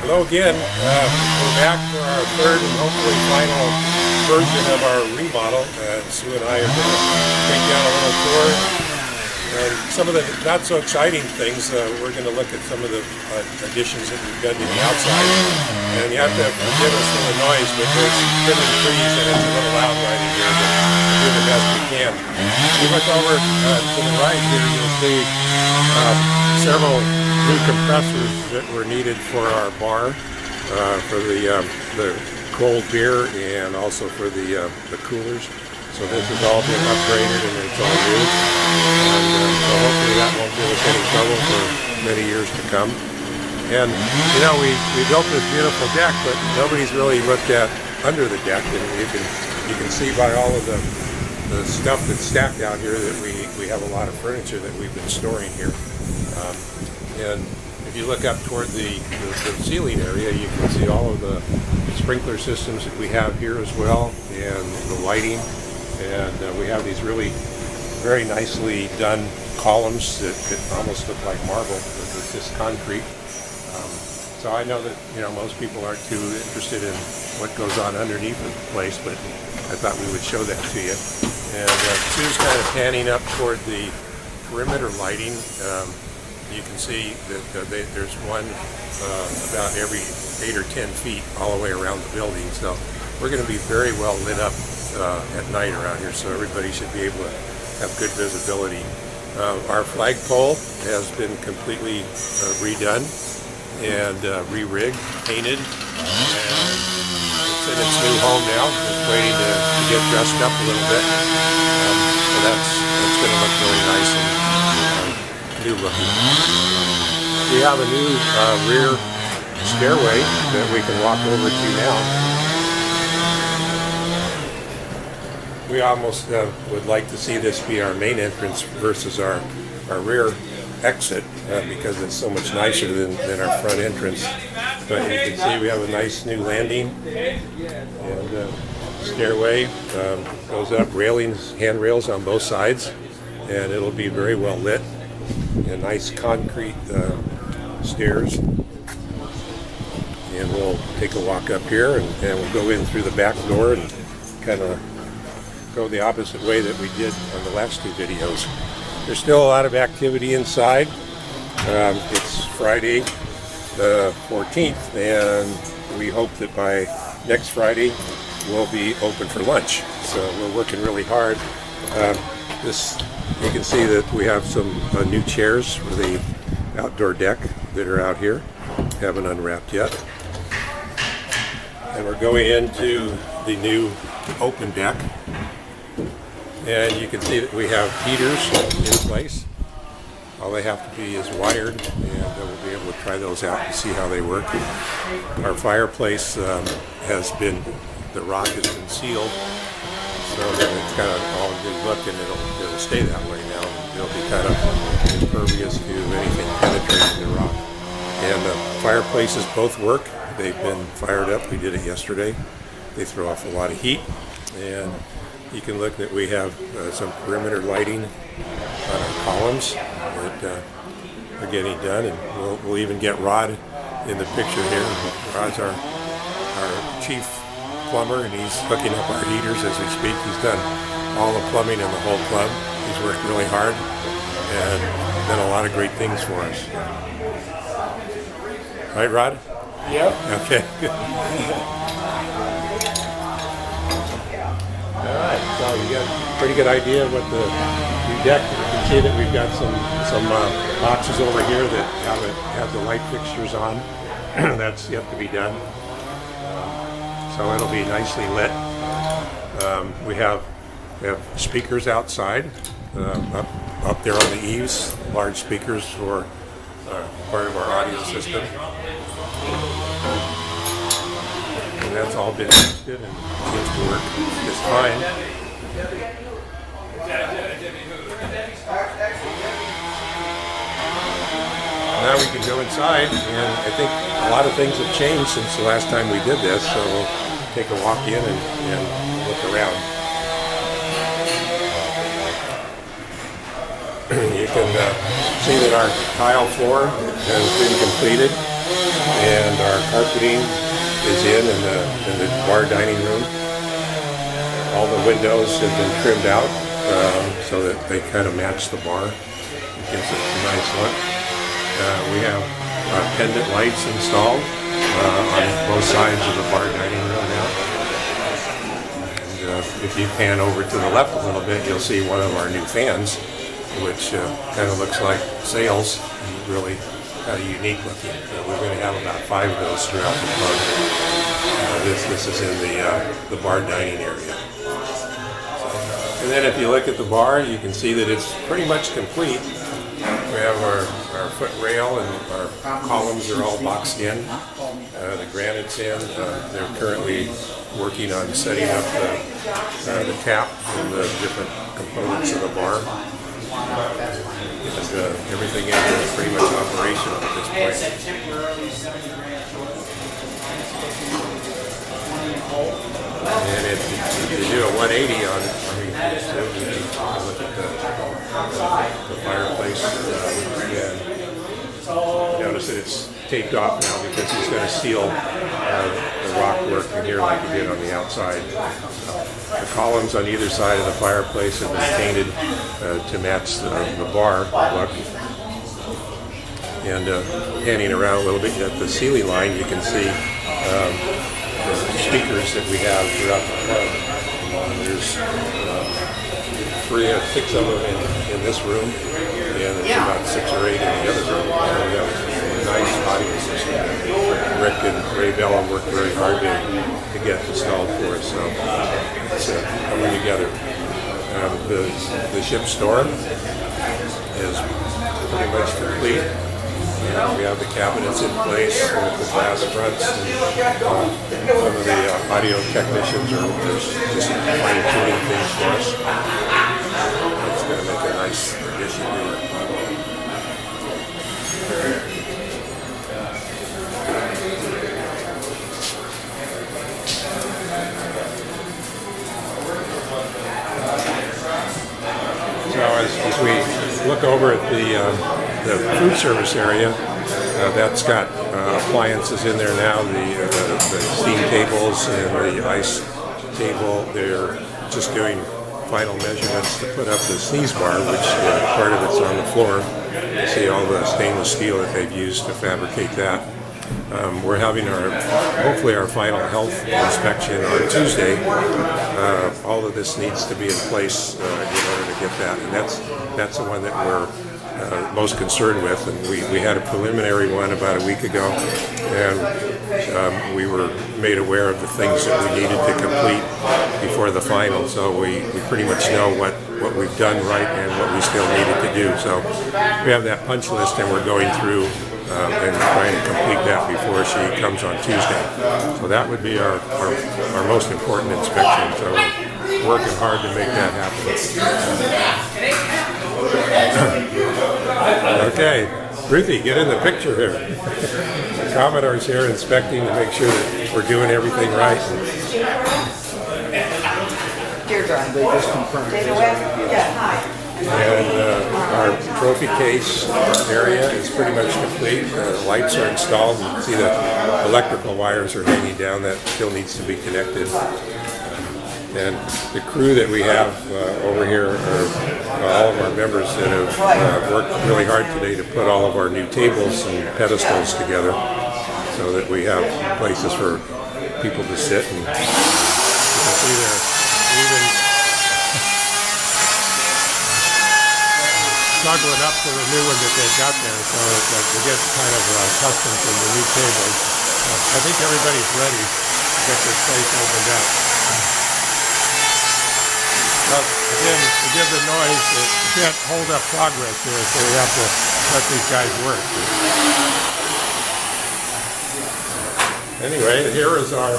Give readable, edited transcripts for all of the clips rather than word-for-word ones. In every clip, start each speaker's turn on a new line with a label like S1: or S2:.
S1: Hello again. We're back for our third and hopefully final version of our remodel. Sue and I are going to take down a little tour. And some of the not so exciting things, we're going to look at some of the additions that we've done to the outside. And you have to forgive us for the noise, but there's trimming trees and it's a little loud right in here, but we'll do the best we can. If you look over to the right here, you'll see several new compressors that were needed for our bar, for the cold beer and also for the coolers. So this has all been upgraded and it's all new. And so hopefully that won't give us any trouble for many years to come. And you know, we built this beautiful deck, but nobody's really looked at under the deck. And you can see by all of the stuff that's stacked out here that we have a lot of furniture that we've been storing here. And if you look up toward the ceiling area, you can see all of the sprinkler systems that we have here as well, and the lighting. And we have these really very nicely done columns that almost look like marble, but it's just concrete. So I know that most people aren't too interested in what goes on underneath the place, but I thought we would show that to you. And Sue's kind of panning up toward the perimeter lighting. You can see that there's one about every 8 or 10 feet all the way around the building. So we're going to be very well lit up at night around here, so everybody should be able to have good visibility. Our flagpole has been completely redone and re-rigged, painted, and it's in its new home now, just waiting to get dressed up a little bit. So that's going to look really nice and new looking. We have a new rear stairway that we can walk over to now. We almost would like to see this be our main entrance versus our rear exit because it's so much nicer than our front entrance. But you can see we have a nice new landing and stairway goes up, railings, handrails on both sides, and it'll be very well lit. And nice concrete stairs. And we'll take a walk up here and we'll go in through the back door and kind of go the opposite way that we did on the last two videos. There's still a lot of activity inside. It's Friday the 14th, and we hope that by next Friday we'll be open for lunch. So we're working really hard. You can see that we have some new chairs for the outdoor deck that are out here. Haven't unwrapped yet. And we're going into the new open deck. And you can see that we have heaters in place. All they have to be is wired, and we'll be able to try those out and see how they work. Our fireplace the rock has been sealed, so that it's kind of all in good look, and it'll stay that way now. It'll be kind of impervious to anything penetrating the rock. And the fireplaces both work. They've been fired up. We did it yesterday. They throw off a lot of heat, and you can look that we have some perimeter lighting on our columns that are getting done, and we'll even get Rod in the picture here. Rod's our chief plumber, and he's hooking up our heaters as we speak. He's done all the plumbing in the whole club. He's worked really hard and done a lot of great things for us. Right, Rod?
S2: Yep.
S1: Okay, good. Alright, so you got a pretty good idea of what the new deck. You can see that we've got some boxes over here that have the light fixtures on. That's yet to be done. So it'll be nicely lit. We have speakers outside, up there on the eaves, large speakers for part of our audio system. And that's all been tested and seems to work just fine. Now we can go inside, and I think a lot of things have changed since the last time we did this, so we'll take a walk in and look around. You can see that our tile floor has been completed. and our carpeting is in the bar dining room. All the windows have been trimmed out so that they kind of match the bar. It gives it a nice look. We have pendant lights installed on both sides of the bar dining room now. And if you pan over to the left a little bit, you'll see one of our new fans, which kind of looks like sails, and really kind of unique looking. We're going to have about 5 of those throughout the club. This is in the bar dining area. And then if you look at the bar, you can see that it's pretty much complete. We have our foot rail and our columns are all boxed in. The granite's in. They're currently working on setting up the tap and the different components of the bar. And everything in here is pretty much operational at this point. And if you do a 180 on it, you can look at the fireplace and notice that it's taped off now because he's going to seal the rock work in here like he did on the outside. The columns on either side of the fireplace have been painted to match the bar look. And panning around a little bit at the ceiling line, you can see the speakers that we have throughout the club. There's 6 of them in this room, and there's about 6 or 8 in the other room. And we have a nice audio system. Rick and Ray Bella worked very hard to get installed for us, so it's coming together. The ship's store is pretty much complete. We have the cabinets in place with the glass fronts. And, some of the audio technicians are just fine-tuning things for us. It's going to make a nice addition here. So as we look over at the food service area, that's got appliances in there now, the steam tables and the ice table. They're just doing final measurements to put up the sneeze bar, which part of it's on the floor. You see all the stainless steel that they've used to fabricate that. We're having hopefully our final health inspection on Tuesday. All of this needs to be in place in order to get that, and that's the one that we're most concerned with. And we had a preliminary one about a week ago, and we were made aware of the things that we needed to complete before the final. So we pretty much know what we've done right and what we still needed to do. So we have that punch list, and we're going through and trying to complete that before she comes on Tuesday. So that would be our most important inspection. So we're working hard to make that happen. Okay, Ruthie, get in the picture here. The Commodore's here inspecting to make sure that we're doing everything right.
S2: They just confirmed.
S1: And our trophy case area is pretty much complete. The lights are installed. You can see the electrical wires are hanging down. That still needs to be connected. And the crew that we have over here are all of our members that have worked really hard today to put all of our new tables and pedestals together so that we have places for people to sit. And you can see there, even snuggling up to the new one that they've got there, so that we get kind of accustomed to the new tables. I think everybody's ready to get this place opened up. But again, to give the noise, you can't hold up progress here, so we have to let these guys work. Anyway, here is our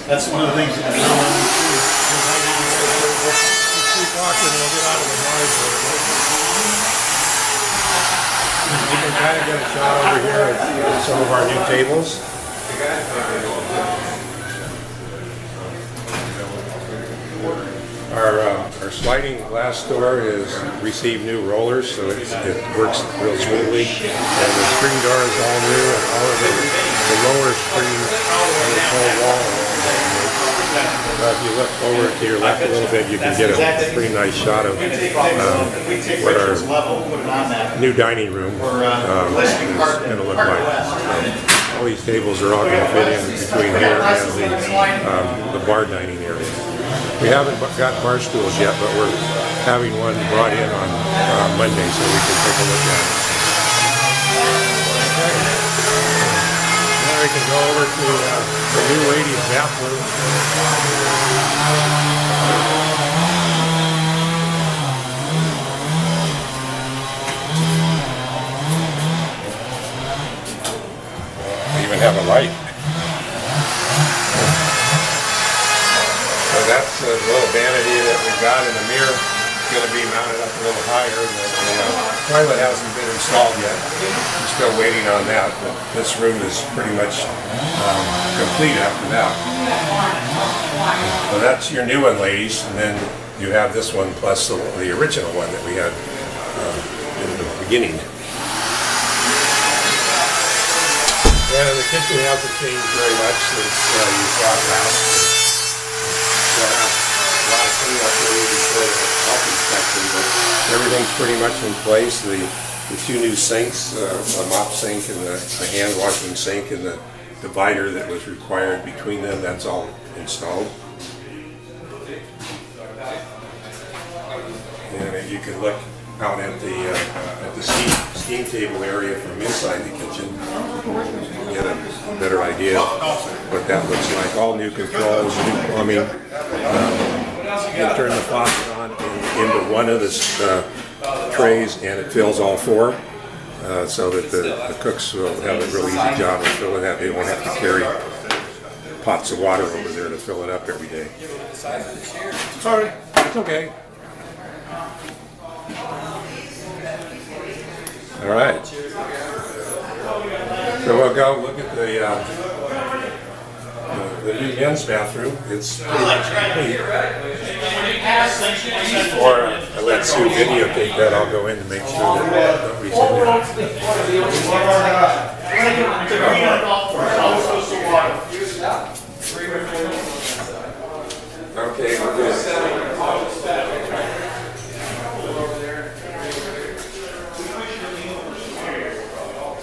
S3: That's one of the things that we don't want to do.
S1: Just keep walking and we'll get out of the noise. You can kind of get a shot over here at some of our new tables. Our Our sliding glass door is received new rollers, so it works real smoothly. And the screen door is all new, and all of the lower screen on this whole wall. If you look over to your left a little bit, you can get a pretty nice shot of what our new dining room is going to look like. All these tables are all going to fit in between here and the bar dining area. We haven't got bar stools yet, but we're having one brought in on Monday so we can take a look at it. Okay. Now we can go over to the new ladies' bathroom. We even have a light. So that's a little vanity that we've got in the mirror. It's going to be mounted up a little higher. The toilet hasn't been installed yet. We're still waiting on that, but this room is pretty much complete after that. So that's your new one, ladies, and then you have this one plus the original one that we had in the beginning. And the kitchen hasn't changed very much since you saw it last. A lot of cleanup here before the health inspection, but everything's pretty much in place. The two new sinks, a mop sink and the hand washing sink, and the divider that was required between them, that's all installed. And you can look out at the steam table area from inside the kitchen. Get a better idea what that looks like. All new controls, new plumbing. You can turn the faucet on into one of the trays, and it fills all four, so that the cooks will have a real easy job of filling that. They won't have to carry pots of water over there to fill it up every day. Sorry, it's okay. All right. So we'll go look at the new men's bathroom. It's pretty much complete. Before I let Sue videotape that, I'll go in to make sure that nobody's in there. Okay, we're good.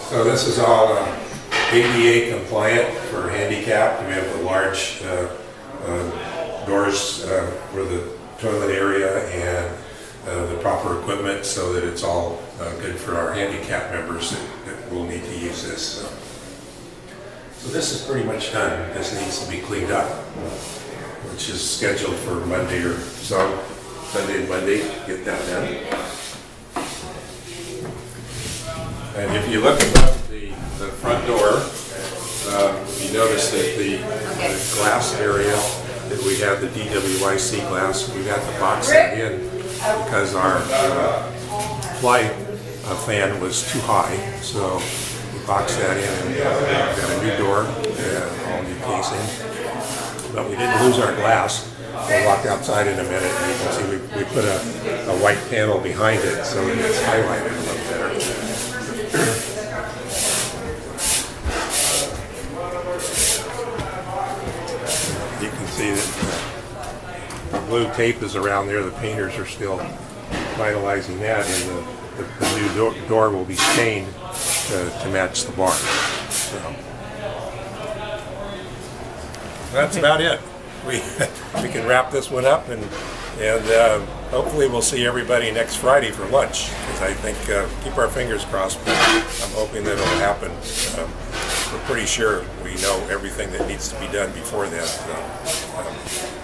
S1: So this is all ADA compliant for handicapped. We have the large doors for the toilet area and the proper equipment, so that it's all good for our handicapped members that will need to use this. So this is pretty much done. This needs to be cleaned up, which is scheduled for Monday or so. Sunday and Monday, get that done. And if you look above the front door, you notice that the glass area that we have, the DWYC glass, we had to box that in because our fly fan was too high. So we boxed that in, and we got a new door and all new casing. But we didn't lose our glass. We'll walk outside in a minute, and you can see we put a white panel behind it so that it's highlighted a little better. You can see that the blue tape is around there. The painters are still finalizing that, and the new door will be stained to match the bar. So that's about it. We can wrap this one up, and hopefully we'll see everybody next Friday for lunch, because I think, keep our fingers crossed, but I'm hoping that it'll happen. We're pretty sure we know everything that needs to be done before then. So,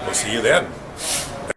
S1: we'll see you then.